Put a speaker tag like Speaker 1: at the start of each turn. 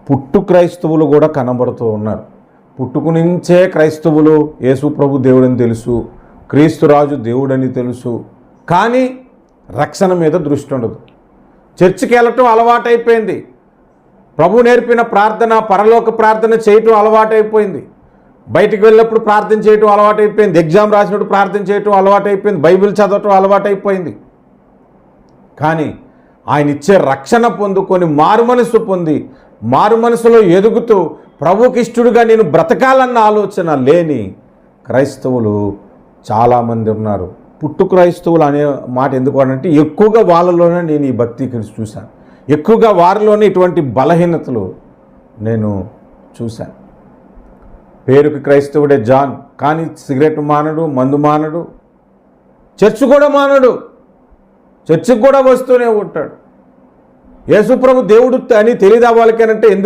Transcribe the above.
Speaker 1: పుట్టు క్రైస్తవులు కూడా కనబడుతూ ఉన్నారు. పుట్టుకు నుంచే క్రైస్తవులు యేసు ప్రభు దేవుడని తెలుసు, క్రీస్తురాజు దేవుడని తెలుసు, కానీ రక్షణ మీద దృష్టి ఉండదు. చర్చికి వెళ్ళటం అలవాటైపోయింది. ప్రభు నేర్పిన ప్రార్థన, పరలోక ప్రార్థన చేయటం అలవాటైపోయింది. బయటికి వెళ్ళినప్పుడు ప్రార్థన చేయటం అలవాటైపోయింది. ఎగ్జామ్ రాసినప్పుడు ప్రార్థన చేయటం అలవాటైపోయింది. బైబిల్ చదవటం అలవాటైపోయింది. కానీ ఆయన ఇచ్చే రక్షణ పొందుకొని మారుమనసు పొంది మారుమనసులో ఎదుగుతూ ప్రభుకిష్టుడుగా నేను బ్రతకాలన్న ఆలోచన లేని క్రైస్తవులు చాలామంది ఉన్నారు. పుట్టు క్రైస్తవులు అనే మాట ఎందుకు అంటే ఎక్కువగా వాళ్ళలోనే నేను ఈ భక్తికి చూశాను. ఎక్కువగా వారిలోనే ఇటువంటి బలహీనతలు నేను చూశాను. పేరుకి క్రైస్తవుడే జాన్, కానీ సిగరెట్ మానడు, మందు మానడు, చర్చ్ కూడా మానడు, చర్చికి కూడా వస్తూనే ఉంటాడు. యేసుప్రభు దేవుడు అని తెలియదు వాళ్ళకేనంటే ఎందుకు